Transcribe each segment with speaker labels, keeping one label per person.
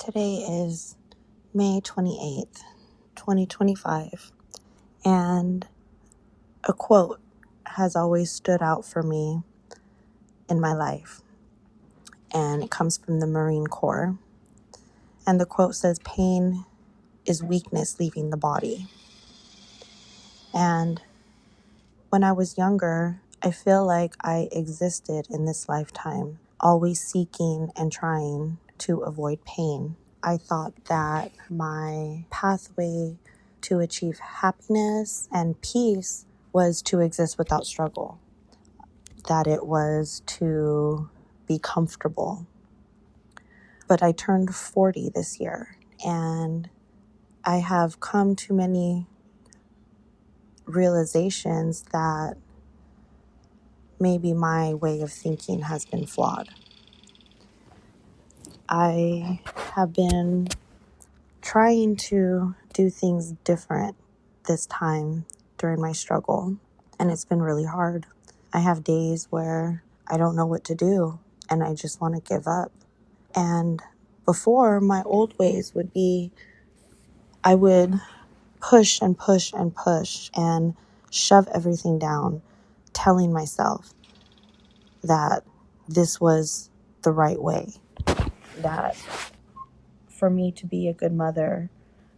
Speaker 1: Today is May 28th, 2025, and a quote has always stood out for me in my life, and it comes from the Marine Corps. And the quote says, "Pain is weakness leaving the body." And when I was younger, I feel like I existed in this lifetime, always seeking and trying to avoid pain. I thought that my pathway to achieve happiness and peace was to exist without struggle, that it was to be comfortable. But I turned 40 this year, and I have come to many realizations that maybe my way of thinking has been flawed. I have been trying to do things different this time during my struggle, and it's been really hard. I have days where I don't know what to do and I just want to give up. And before, my old ways would be I would push and push and push and shove everything down, telling myself that this was the right way, that for me to be a good mother,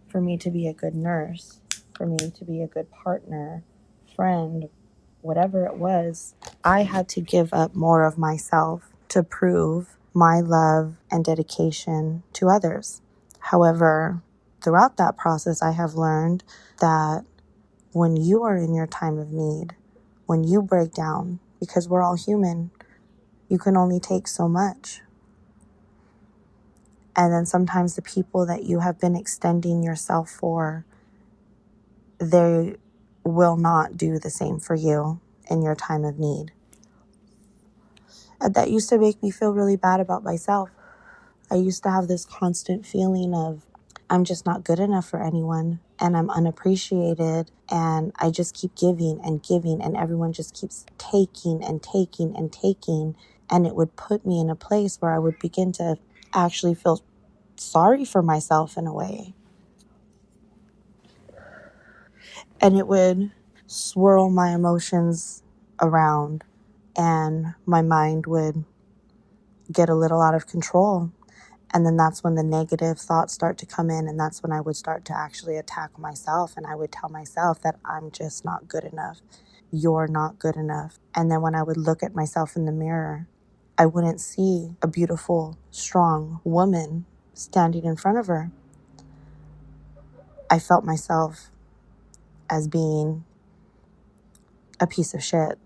Speaker 1: for me to be a good nurse, for me to be a good partner, friend, whatever it was, I had to give up more of myself to prove my love and dedication to others. However, throughout that process, I have learned that when you are in your time of need, when you break down, because we're all human, you can only take so much. And then sometimes the people that you have been extending yourself for, they will not do the same for you in your time of need. And that used to make me feel really bad about myself. I used to have this constant feeling of I'm just not good enough for anyone, and I'm unappreciated, and I just keep giving, and everyone just keeps taking and taking and taking. And it would put me in a place where I would begin to actually feel sorry for myself in a way. And it would swirl my emotions around, and my mind would get a little out of control. And then that's when the negative thoughts start to come in, and that's when I would start to actually attack myself, and I would tell myself that I'm just not good enough. You're not good enough. And then when I would look at myself in the mirror, I wouldn't see a beautiful, strong woman standing in front of her. I felt myself as being a piece of shit.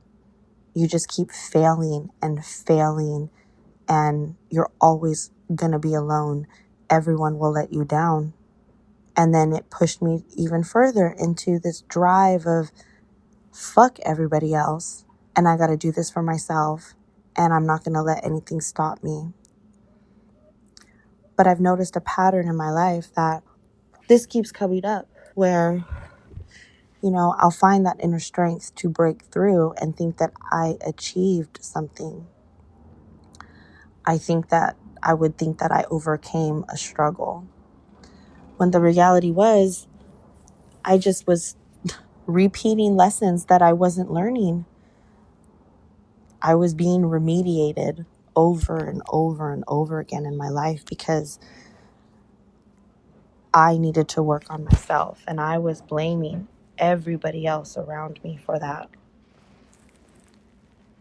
Speaker 1: You just keep failing and failing, and you're always going to be alone. Everyone will let you down. And then it pushed me even further into this drive of fuck everybody else, and I got to do this for myself, and I'm not going to let anything stop me. But I've noticed a pattern in my life that this keeps coming up where, I'll find that inner strength to break through and think that I achieved something. I would think that I overcame a struggle, when the reality was I just was repeating lessons that I wasn't learning. I was being remediated over and over and over again in my life because I needed to work on myself, and I was blaming everybody else around me for that.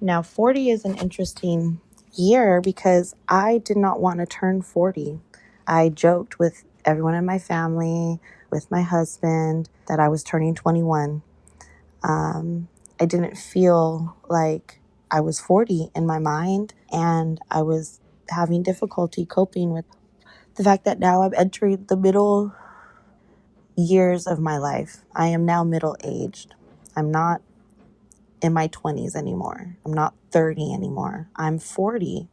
Speaker 1: Now, 40 is an interesting year because I did not want to turn 40. I joked with everyone in my family, with my husband, that I was turning 21. I didn't feel like I was 40 in my mind, and I was having difficulty coping with the fact that now I'm entering the middle years of my life. I am now middle-aged. I'm not in my 20s anymore. I'm not 30 anymore. I'm 40.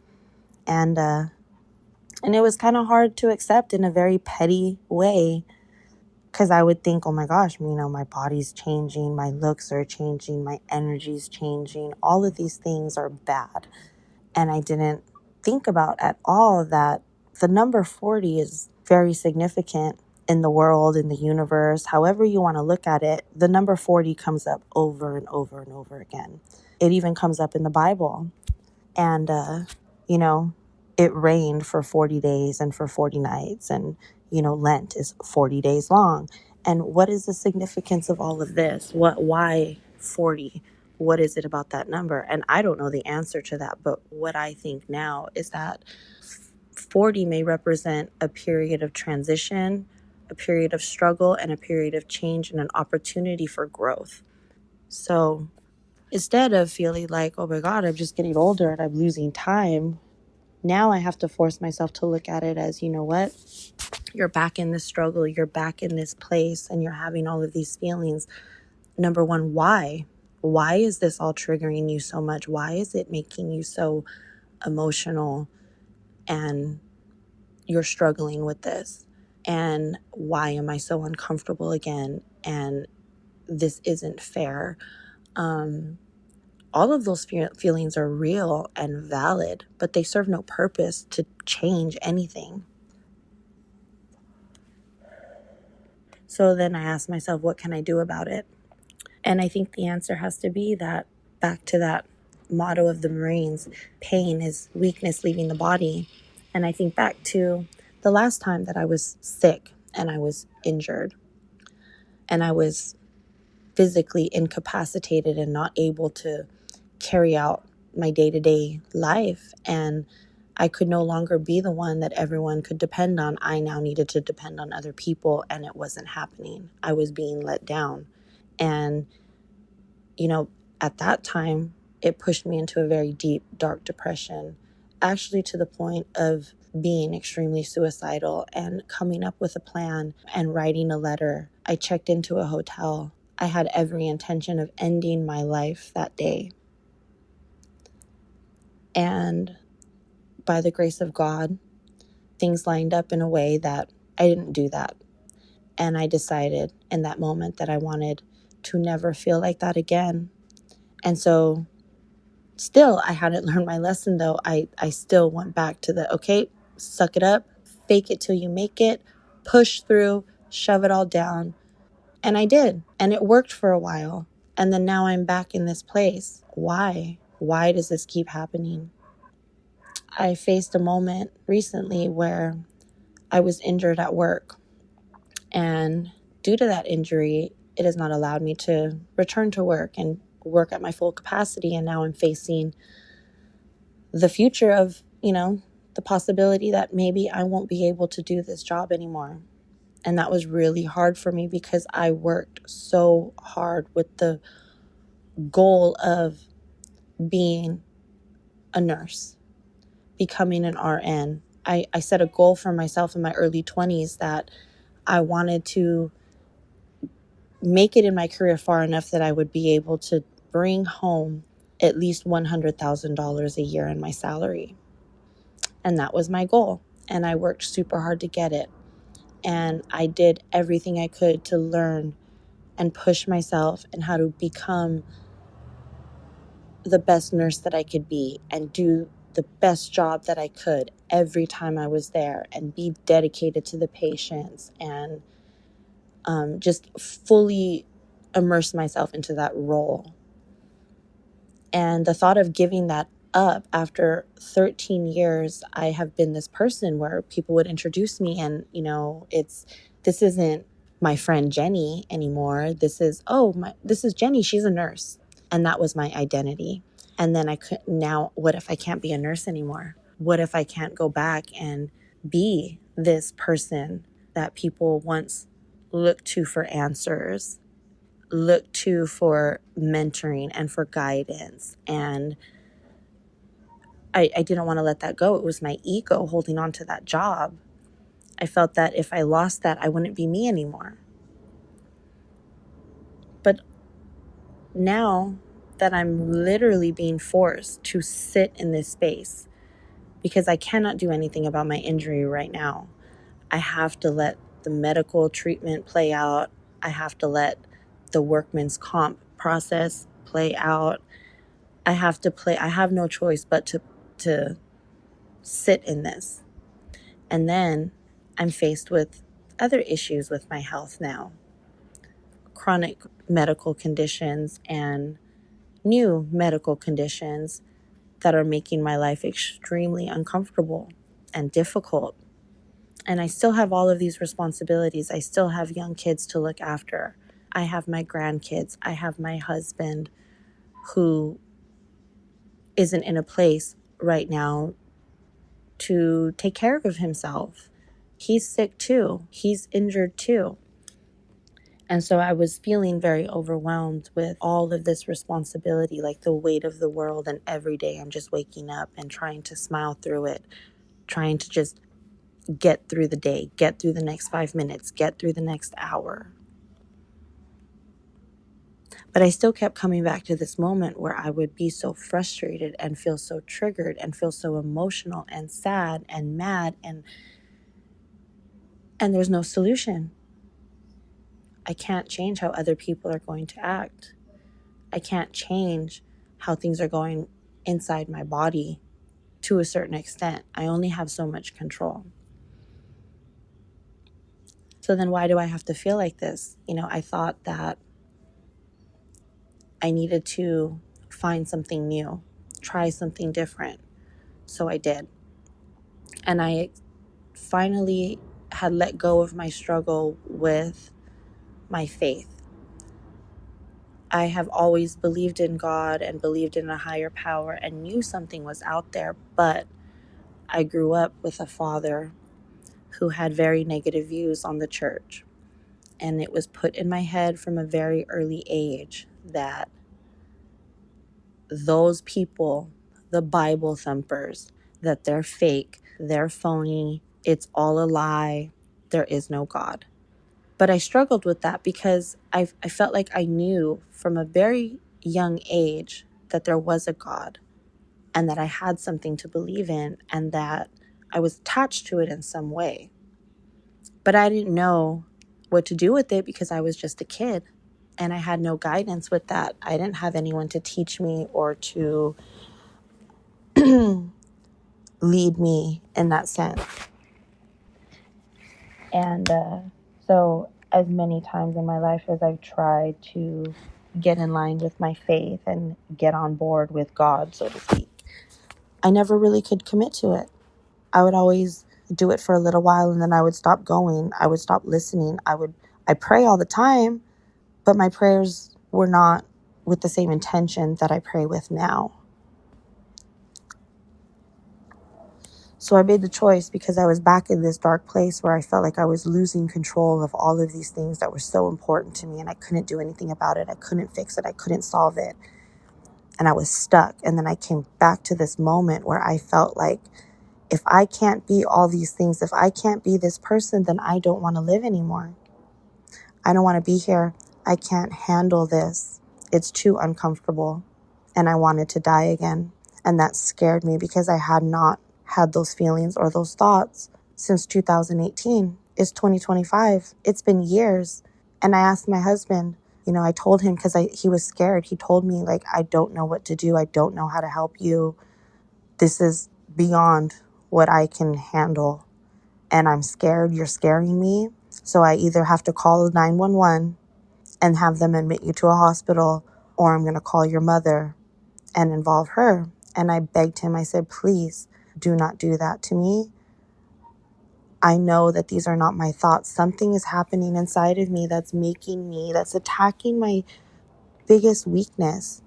Speaker 1: And it was kind of hard to accept in a very petty way, because I would think, oh my gosh, my body's changing, my looks are changing, my energy's changing. All of these things are bad. And I didn't think about at all that the number 40 is very significant in the world, in the universe, however you want to look at it. The number 40 comes up over and over and over again. It even comes up in the Bible. And, it rained for 40 days and for 40 nights. And, Lent is 40 days long. And what is the significance of all of this? Why 40? What is it about that number? And I don't know the answer to that. But what I think now is that 40 may represent a period of transition, a period of struggle, and a period of change and an opportunity for growth. So instead of feeling like, oh my God, I'm just getting older and I'm losing time, now I have to force myself to look at it as, you know what? You're back in this struggle, you're back in this place, and you're having all of these feelings. Number one, why? Why is this all triggering you so much? Why is it making you so emotional and you're struggling with this? And why am I so uncomfortable again? And this isn't fair. All of those feelings are real and valid, but they serve no purpose to change anything. So then I ask myself, what can I do about it? And I think the answer has to be that, back to that motto of the Marines, pain is weakness leaving the body. And I think back to the last time that I was sick and I was injured and I was physically incapacitated and not able to carry out my day-to-day life, and I could no longer be the one that everyone could depend on. I now needed to depend on other people, and it wasn't happening. I was being let down. And at that time, it pushed me into a very deep, dark depression, actually to the point of being extremely suicidal and coming up with a plan and writing a letter. I checked into a hotel. I had every intention of ending my life that day. And by the grace of God, things lined up in a way that I didn't do that. And I decided in that moment that I wanted to never feel like that again. And so still, I hadn't learned my lesson though. I still went back to okay, suck it up, fake it till you make it, push through, shove it all down. And I did. And it worked for a while. And then now I'm back in this place. Why? Why does this keep happening? I faced a moment recently where I was injured at work. And due to that injury, it has not allowed me to return to work and work at my full capacity. And now I'm facing the future of, the possibility that maybe I won't be able to do this job anymore. And that was really hard for me because I worked so hard with the goal of being a nurse, becoming an RN. I set a goal for myself in my early 20s that I wanted to make it in my career far enough that I would be able to bring home at least $100,000 a year in my salary. And that was my goal. And I worked super hard to get it. And I did everything I could to learn and push myself and how to become the best nurse that I could be and do the best job that I could every time I was there and be dedicated to the patients and just fully immerse myself into that role. And the thought of giving that up after 13 years, I have been this person where people would introduce me and, this isn't my friend Jenny anymore. This is Jenny. She's a nurse. And that was my identity. And then what if I can't be a nurse anymore? What if I can't go back and be this person that people once looked to for answers, looked to for mentoring and for guidance? And I didn't want to let that go. It was my ego holding on to that job. I felt that if I lost that, I wouldn't be me anymore. But now that I'm literally being forced to sit in this space because I cannot do anything about my injury right now, I have to let the medical treatment play out. I have to let the workman's comp process play out. I have no choice but to sit in this. And then I'm faced with other issues with my health now, chronic medical conditions and new medical conditions that are making my life extremely uncomfortable and difficult. And I still have all of these responsibilities. I still have young kids to look after. I have my grandkids. I have my husband who isn't in a place right now to take care of himself. He's sick too. He's injured too. And so I was feeling very overwhelmed with all of this responsibility, like the weight of the world. And every day I'm just waking up and trying to smile through it, trying to just get through the day, get through the next 5 minutes, get through the next hour. But I still kept coming back to this moment where I would be so frustrated and feel so triggered and feel so emotional and sad and mad, and there's no solution. I can't change how other people are going to act. I can't change how things are going inside my body to a certain extent. I only have so much control. So then why do I have to feel like this? I thought that I needed to find something new, try something different. So I did. And I finally had let go of my struggle with my faith. I have always believed in God and believed in a higher power and knew something was out there, but I grew up with a father who had very negative views on the church. And it was put in my head from a very early age that those people, the Bible thumpers, that they're fake, they're phony, it's all a lie, there is no God. But I struggled with that because I felt like I knew from a very young age that there was a God and that I had something to believe in and that I was attached to it in some way. But I didn't know what to do with it because I was just a kid and I had no guidance with that. I didn't have anyone to teach me or to lead me in that sense. And so as many times in my life as I've tried to get in line with my faith and get on board with God, so to speak, I never really could commit to it. I would always do it for a little while and then I would stop going. I would stop listening. I pray all the time, but my prayers were not with the same intention that I pray with now. So I made the choice because I was back in this dark place where I felt like I was losing control of all of these things that were so important to me and I couldn't do anything about it. I couldn't fix it. I couldn't solve it. And I was stuck. And then I came back to this moment where I felt like if I can't be all these things, if I can't be this person, then I don't want to live anymore. I don't want to be here. I can't handle this. It's too uncomfortable. And I wanted to die again. And that scared me because I had not had those feelings or those thoughts since 2018. It's 2025. It's been years. And I asked my husband, I told him because he was scared. He told me, like, I don't know what to do. I don't know how to help you. This is beyond what I can handle. And I'm scared. You're scaring me. So I either have to call 911 and have them admit you to a hospital, or I'm going to call your mother and involve her. And I begged him. I said, please do not do that to me. I know that these are not my thoughts. Something is happening inside of me that's attacking my biggest weakness,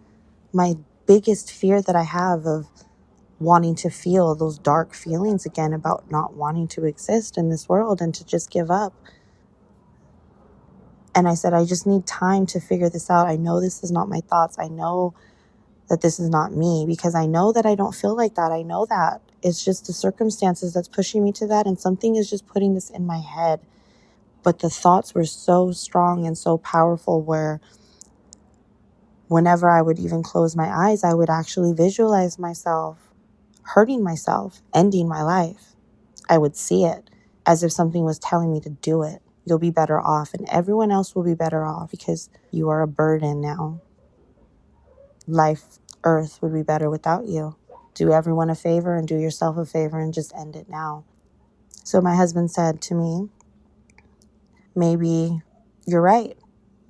Speaker 1: my biggest fear that I have of wanting to feel those dark feelings again about not wanting to exist in this world and to just give up. And I said, I just need time to figure this out. I know this is not my thoughts. I know that this is not me because I know that I don't feel like that. I know that. It's just the circumstances that's pushing me to that. And something is just putting this in my head. But the thoughts were so strong and so powerful where whenever I would even close my eyes, I would actually visualize myself hurting myself, ending my life. I would see it as if something was telling me to do it. You'll be better off and everyone else will be better off because you are a burden now. Life, earth would be better without you. Do everyone a favor and do yourself a favor and just end it now. So my husband said to me, maybe you're right.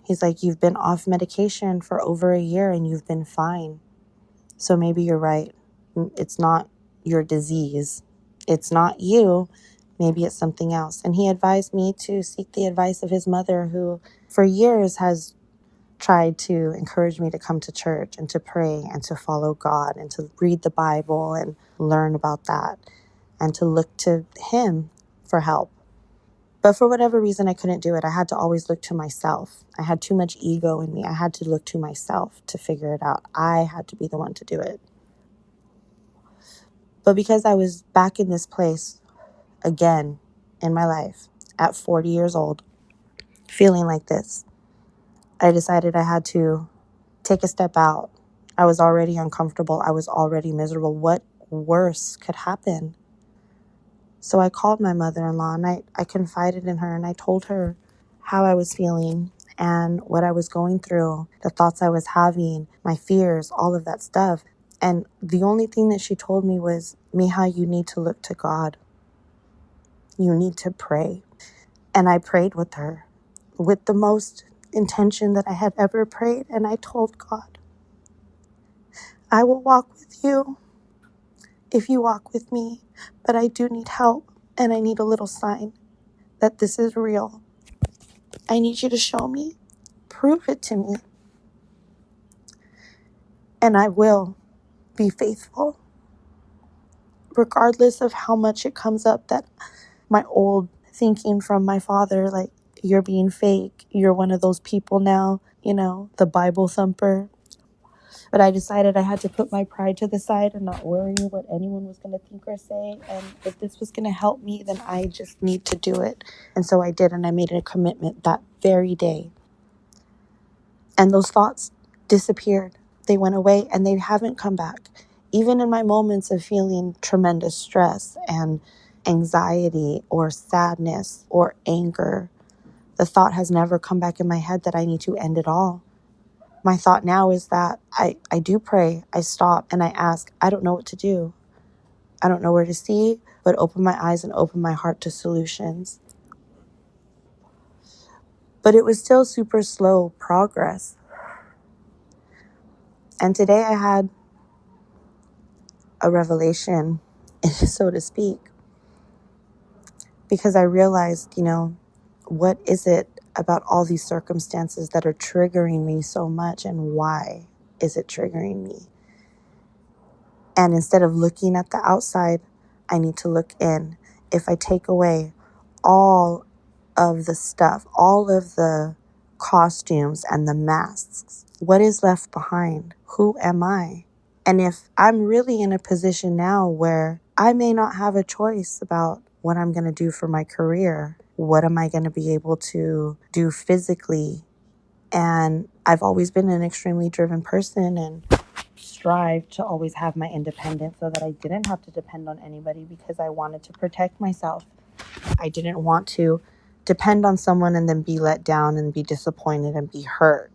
Speaker 1: He's like, you've been off medication for over a year and you've been fine. So maybe you're right. It's not your disease. It's not you. Maybe it's something else. And he advised me to seek the advice of his mother, who for years has tried to encourage me to come to church and to pray and to follow God and to read the Bible and learn about that and to look to him for help. But for whatever reason, I couldn't do it. I had to always look to myself. I had too much ego in me. I had to look to myself to figure it out. I had to be the one to do it. But because I was back in this place again in my life at 40 years old, feeling like this, I decided I had to take a step out. I was already uncomfortable. I was already miserable. What worse could happen? So I called my mother-in-law and I confided in her and I told her how I was feeling and what I was going through, the thoughts I was having, my fears, all of that stuff. And the only thing that she told me was, Miha, you need to look to God. You need to pray. And I prayed with her with the most intention that I had ever prayed. And I told God, I will walk with you if you walk with me, but I do need help and I need a little sign that this is real. I need you to show me, prove it to me, and I will be faithful, regardless of how much it comes up that my old thinking from my father, like, you're being fake, you're one of those people now, the Bible thumper. But I decided I had to put my pride to the side and not worry what anyone was going to think or say. And if this was going to help me, then I just need to do it. And so I did, and I made a commitment that very day. And those thoughts disappeared. They went away and they haven't come back. Even in my moments of feeling tremendous stress and anxiety or sadness or anger, the thought has never come back in my head that I need to end it all. My thought now is that I do pray, I stop and I ask, I don't know what to do. I don't know where to see, but open my eyes and open my heart to solutions. But it was still super slow progress. And today I had a revelation, so to speak, because I realized, what is it about all these circumstances that are triggering me so much, and why is it triggering me? And instead of looking at the outside, I need to look in. If I take away all of the stuff, all of the costumes and the masks, what is left behind? Who am I? And if I'm really in a position now where I may not have a choice about what I'm going to do for my career, what am I going to be able to do physically? And I've always been an extremely driven person and strive to always have my independence so that I didn't have to depend on anybody, because I wanted to protect myself. I didn't want to depend on someone and then be let down and be disappointed and be hurt.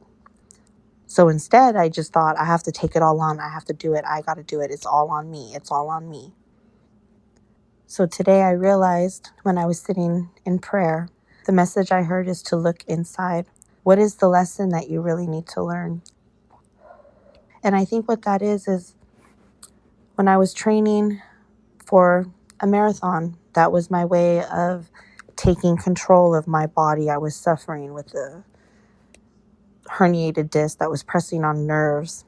Speaker 1: So instead, I just thought, I have to take it all on. I have to do it. I got to do it. It's all on me. It's all on me. So today I realized when I was sitting in prayer, the message I heard is to look inside. What is the lesson that you really need to learn? And I think what that is when I was training for a marathon, that was my way of taking control of my body. I was suffering with a herniated disc that was pressing on nerves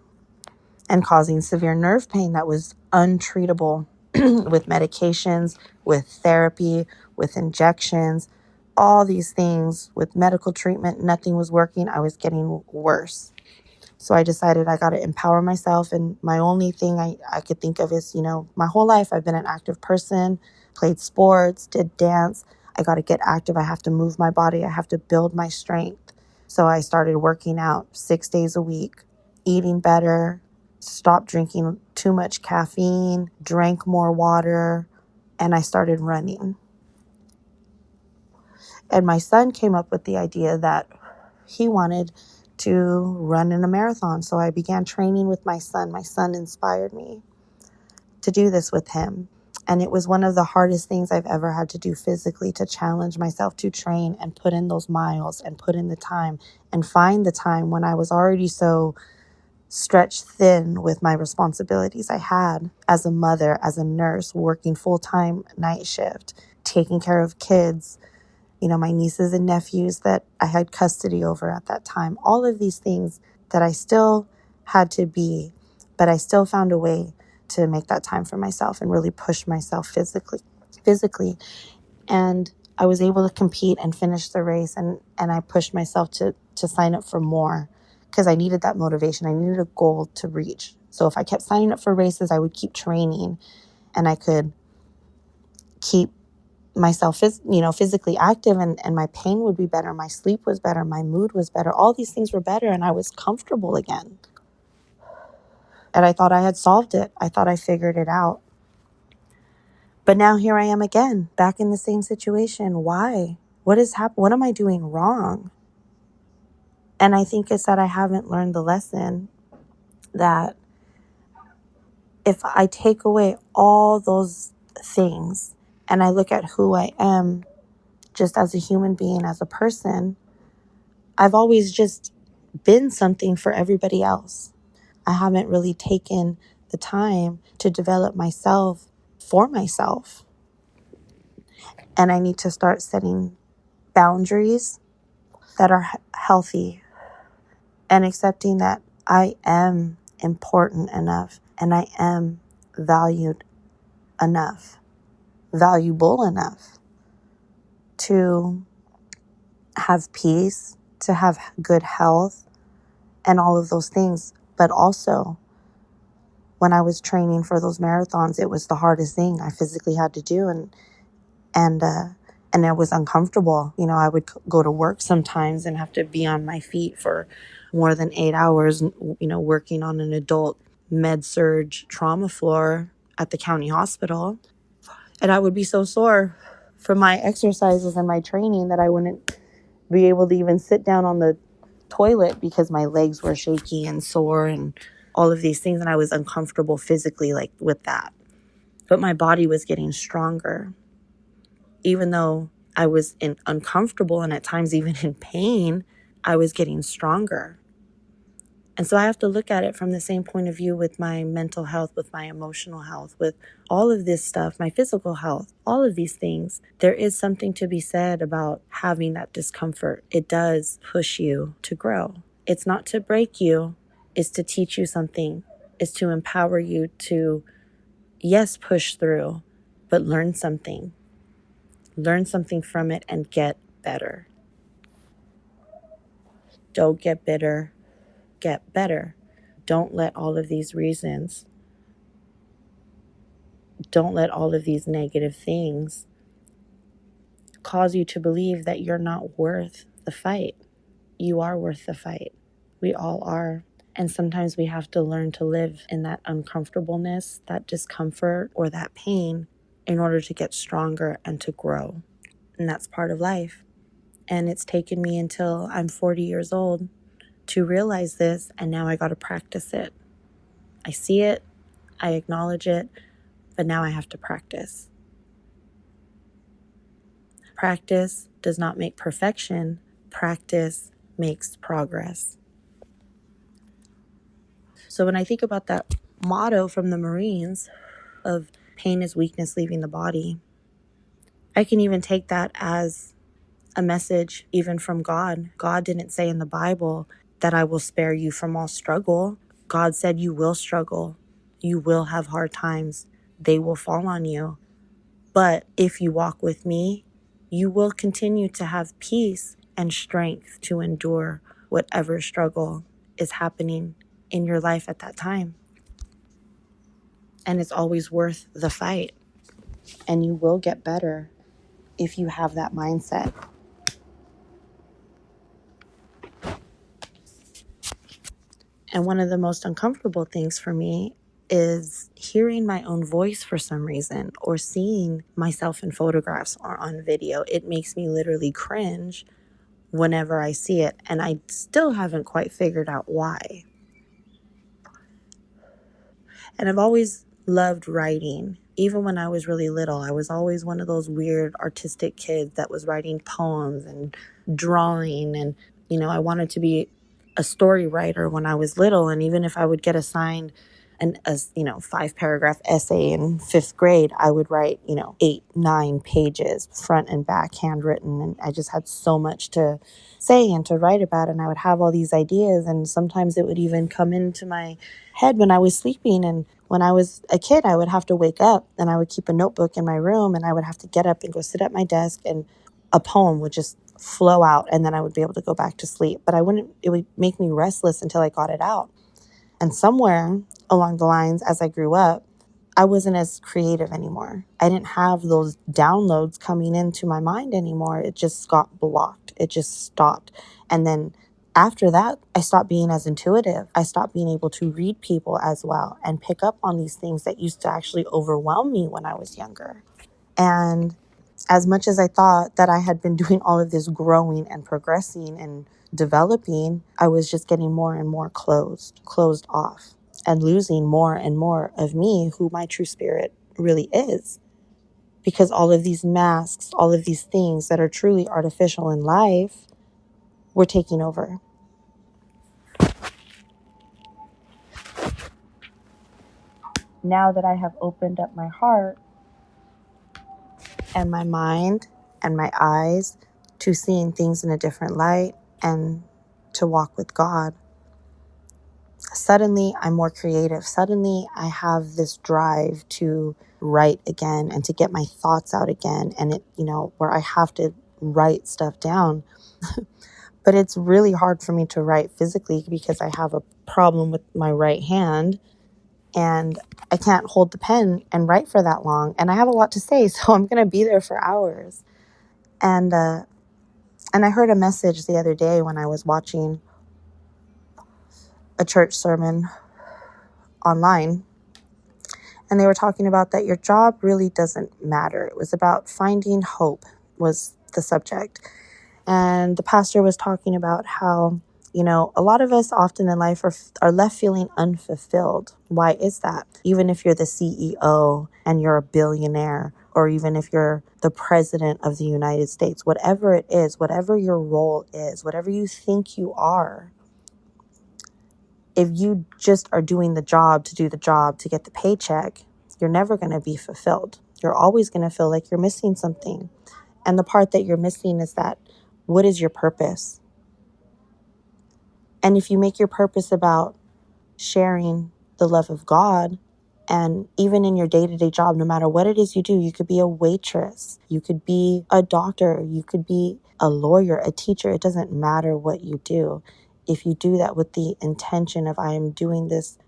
Speaker 1: and causing severe nerve pain that was untreatable with medications, with therapy, with injections, all these things. With medical treatment, nothing was working. I was getting worse. So I decided I got to empower myself. And my only thing I could think of is, my whole life I've been an active person, played sports, did dance. I got to get active. I have to move my body. I have to build my strength. So I started working out 6 days a week, eating better, stopped drinking too much caffeine, drank more water, and I started running. And my son came up with the idea that he wanted to run in a marathon. So I began training with my son. My son inspired me to do this with him. And it was one of the hardest things I've ever had to do physically, to challenge myself to train and put in those miles and put in the time and find the time when I was already so stretched thin with my responsibilities I had as a mother, as a nurse, working full-time night shift, taking care of kids, my nieces and nephews that I had custody over at that time. All of these things that I still had to be, but I still found a way to make that time for myself and really push myself physically. And I was able to compete and finish the race. And I pushed myself to sign up for more because I needed that motivation. I needed a goal to reach. So if I kept signing up for races, I would keep training and I could keep myself physically active, and my pain would be better. My sleep was better. My mood was better. All these things were better. And I was comfortable again. And I thought I had solved it. I thought I figured it out. But now here I am again, back in the same situation. Why? What is happening? What am I doing wrong? And I think it's that I haven't learned the lesson that if I take away all those things and I look at who I am just as a human being, as a person, I've always just been something for everybody else. I haven't really taken the time to develop myself for myself. And I need to start setting boundaries that are healthy and accepting that I am important enough and I am valued enough, valuable enough to have peace, to have good health, and all of those things. But also, when I was training for those marathons, it was the hardest thing I physically had to do, and it was uncomfortable. I would go to work sometimes and have to be on my feet for more than 8 hours, working on an adult med-surg trauma floor at the county hospital. And I would be so sore from my exercises and my training that I wouldn't be able to even sit down on the toilet because my legs were shaky and sore and all of these things. And I was uncomfortable physically with that. But my body was getting stronger. Even though I was uncomfortable and at times even in pain, I was getting stronger. And so I have to look at it from the same point of view with my mental health, with my emotional health, with all of this stuff, my physical health, all of these things. There is something to be said about having that discomfort. It does push you to grow. It's not to break you, it's to teach you something. It's to empower you to, yes, push through, but learn something. Learn something from it and get better. Don't get bitter, get better. Don't let all of these reasons, don't let all of these negative things cause you to believe that you're not worth the fight. You are worth the fight. We all are. And sometimes we have to learn to live in that uncomfortableness, that discomfort, or that pain in order to get stronger and to grow. And that's part of life. And it's taken me until I'm 40 years old to realize this, and now I got to practice it. I see it, I acknowledge it, but now I have to practice. Practice does not make perfection. Practice makes progress. So when I think about that motto from the Marines of pain is weakness leaving the body, I can even take that as a message even from God. God didn't say in the Bible that I will spare you from all struggle. God said you will struggle. You will have hard times. They will fall on you. But if you walk with me, you will continue to have peace and strength to endure whatever struggle is happening in your life at that time. And it's always worth the fight. And you will get better if you have that mindset. And one of the most uncomfortable things for me is hearing my own voice for some reason, or seeing myself in photographs or on video. It makes me literally cringe whenever I see it, and I still haven't quite figured out why. And I've always loved writing, even when I was really little, I was always one of those weird artistic kids that was writing poems and drawing. And, I wanted to be a story writer when I was little. And even if I would get assigned a 5-paragraph essay in 5th grade, I would write, 8, 9 pages, front and back, handwritten. And I just had so much to say and to write about. And I would have all these ideas. And sometimes it would even come into my head when I was sleeping. And when I was a kid, I would have to wake up and I would keep a notebook in my room and I would have to get up and go sit at my desk and a poem would just flow out and then I would be able to go back to sleep. But it would make me restless until I got it out. And somewhere along the lines, as I grew up, I wasn't as creative anymore. I didn't have those downloads coming into my mind anymore. It just got blocked. It just stopped. And then after that, I stopped being as intuitive. I stopped being able to read people as well and pick up on these things that used to actually overwhelm me when I was younger. And as much as I thought that I had been doing all of this growing and progressing and developing, I was just getting more and more closed off and losing more and more of me, who my true spirit really is. Because all of these masks, all of these things that are truly artificial in life were taking over. Now that I have opened up my heart and my mind and my eyes to seeing things in a different light and to walk with God, suddenly I'm more creative. Suddenly I have this drive to write again and to get my thoughts out again. And where I have to write stuff down. But it's really hard for me to write physically because I have a problem with my right hand and I can't hold the pen and write for that long. And I have a lot to say, so I'm going to be there for hours. And I heard a message the other day when I was watching a church sermon online. And they were talking about that your job really doesn't matter. It was about finding hope was the subject. And the pastor was talking about how, a lot of us often in life are left feeling unfulfilled. Why is that? Even if you're the CEO and you're a billionaire, or even if you're the president of the United States, whatever it is, whatever your role is, whatever you think you are, if you just are doing the job to do the job to get the paycheck, you're never going to be fulfilled. You're always going to feel like you're missing something. And the part that you're missing is that, what is your purpose? And if you make your purpose about sharing the love of God, and even in your day-to-day job, no matter what it is you do, you could be a waitress, you could be a doctor, you could be a lawyer, a teacher. It doesn't matter what you do. If you do that with the intention of, I am doing this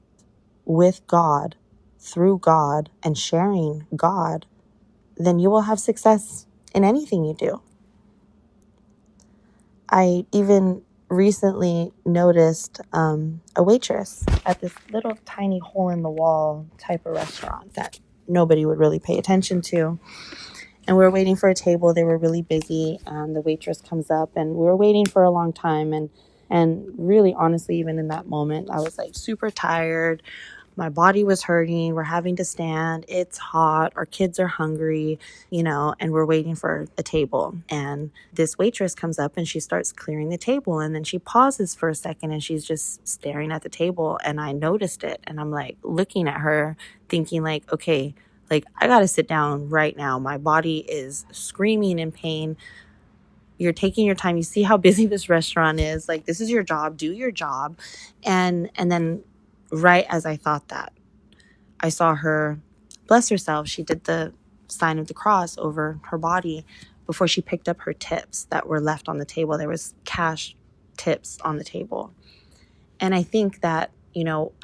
Speaker 1: with God, through God, and sharing God, then you will have success in anything you do. I even recently noticed a waitress at this little tiny hole-in-the-wall type of restaurant that nobody would really pay attention to. And we were waiting for a table. They were really busy. And the waitress comes up, and we were waiting for a long time. And really, honestly, even in that moment, I was like super tired. My body was hurting. We're having to stand. It's hot. Our kids are hungry, and we're waiting for a table. And this waitress comes up and she starts clearing the table. And then she pauses for a second and she's just staring at the table. And I noticed it. And I'm like looking at her thinking like, okay, like I got to sit down right now. My body is screaming in pain. You're taking your time. You see how busy this restaurant is. Like, this is your job. Do your job. And then right as I thought that, I saw her bless herself. She did the sign of the cross over her body before she picked up her tips that were left on the table. There was cash tips on the table. And I think that,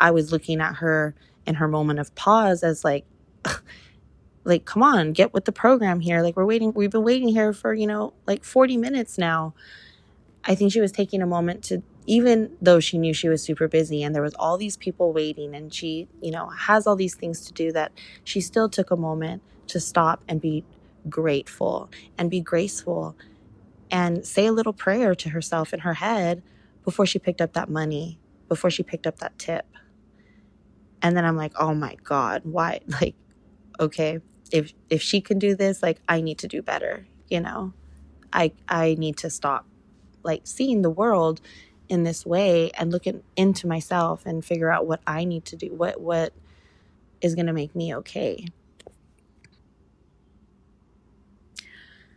Speaker 1: I was looking at her in her moment of pause as like, come on, get with the program here. Like, we've been waiting here for, 40 minutes now. I think she was taking a moment to, even though she knew she was super busy and there was all these people waiting and she, has all these things to do, that she still took a moment to stop and be grateful and be graceful and say a little prayer to herself in her head before she picked up that money, before she picked up that tip. And then I'm like, oh my God, why? Like, okay, if she can do this, like, I need to do better, you know. I need to stop like seeing the world in this way and looking into myself and figure out what I need to do, what is going to make me okay.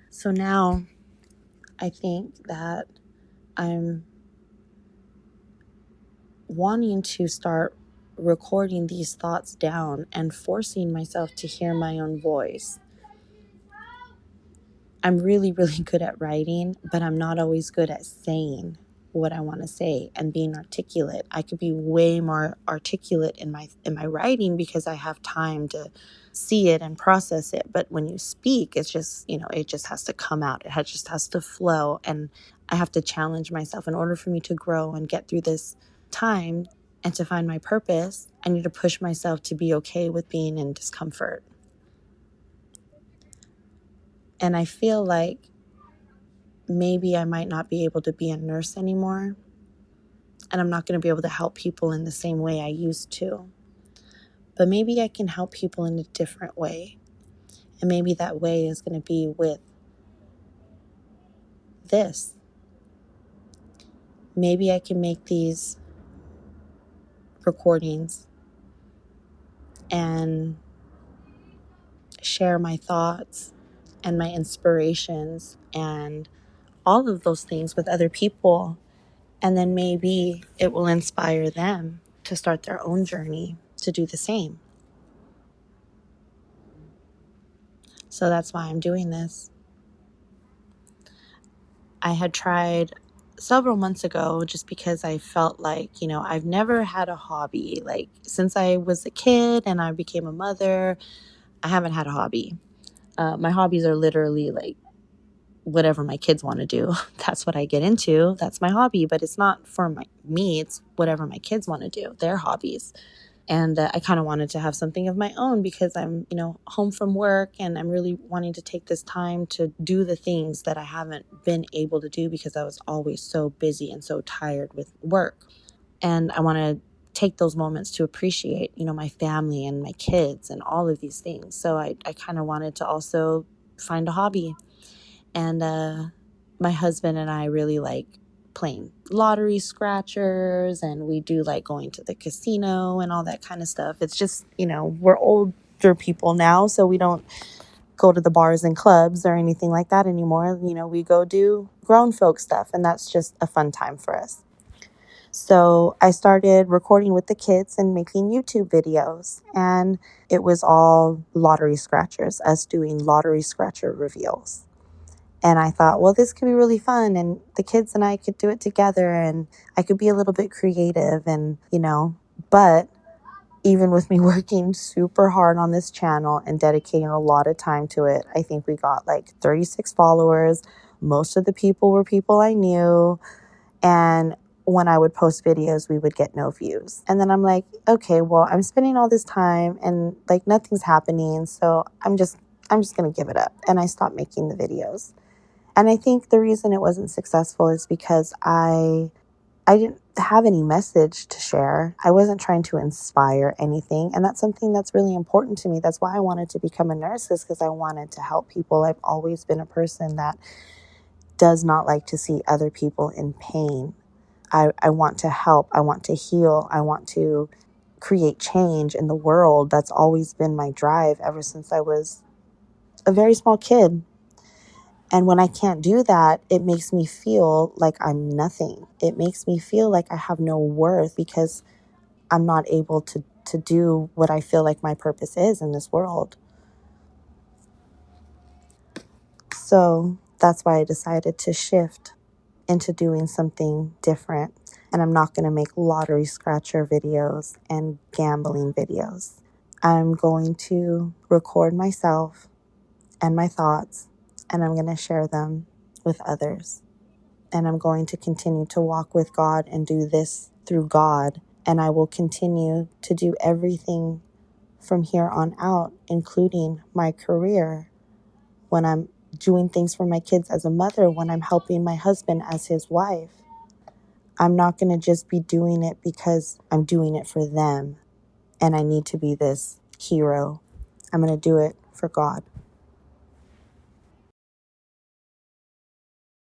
Speaker 1: So now I think that I'm wanting to start recording these thoughts down and forcing myself to hear my own voice. I'm really, really good at writing, but I'm not always good at saying what I want to say and being articulate. I could be way more articulate in my writing because I have time to see it and process it. But when you speak, it's just, it just has to come out. Just has to flow. And I have to challenge myself in order for me to grow and get through this time and to find my purpose. I need to push myself to be okay with being in discomfort. And I feel like maybe I might not be able to be a nurse anymore, and I'm not going to be able to help people in the same way I used to. But maybe I can help people in a different way. And maybe that way is going to be with this. Maybe I can make these recordings and share my thoughts and my inspirations and all of those things with other people. And then maybe it will inspire them to start their own journey to do the same. So that's why I'm doing this. I had tried several months ago just because I felt like, I've never had a hobby. Like, since I was a kid and I became a mother, I haven't had a hobby. My hobbies are literally like whatever my kids want to do. That's what I get into. That's my hobby, but it's not for me. It's whatever my kids want to do, their hobbies. And I kind of wanted to have something of my own because I'm, home from work, and I'm really wanting to take this time to do the things that I haven't been able to do because I was always so busy and so tired with work. And I want to take those moments to appreciate, my family and my kids and all of these things. So I kind of wanted to also find a hobby. And my husband and I really like playing lottery scratchers, and we do like going to the casino and all that kind of stuff. It's just, we're older people now, so we don't go to the bars and clubs or anything like that anymore. We go do grown folk stuff, and that's just a fun time for us. So I started recording with the kids and making YouTube videos, and it was all lottery scratchers, us doing lottery scratcher reveals. And I thought, well, this could be really fun, and the kids and I could do it together, and I could be a little bit creative, and, but even with me working super hard on this channel and dedicating a lot of time to it, I think we got like 36 followers. Most of the people were people I knew. And when I would post videos, we would get no views. And then I'm like, okay, well, I'm spending all this time and like nothing's happening. So I'm just going to give it up. And I stopped making the videos. And I think the reason it wasn't successful is because I didn't have any message to share. I wasn't trying to inspire anything. And that's something that's really important to me. That's why I wanted to become a nurse, is because I wanted to help people. I've always been a person that does not like to see other people in pain. I want to help. I want to heal. I want to create change in the world. That's always been my drive ever since I was a very small kid. And when I can't do that, it makes me feel like I'm nothing. It makes me feel like I have no worth because I'm not able to do what I feel like my purpose is in this world. So that's why I decided to shift into doing something different. And I'm not going to make lottery scratcher videos and gambling videos. I'm going to record myself and my thoughts, and I'm going to share them with others. And I'm going to continue to walk with God and do this through God. And I will continue to do everything from here on out, including my career, when I'm doing things for my kids as a mother, when I'm helping my husband as his wife. I'm not going to just be doing it because I'm doing it for them and I need to be this hero. I'm going to do it for God.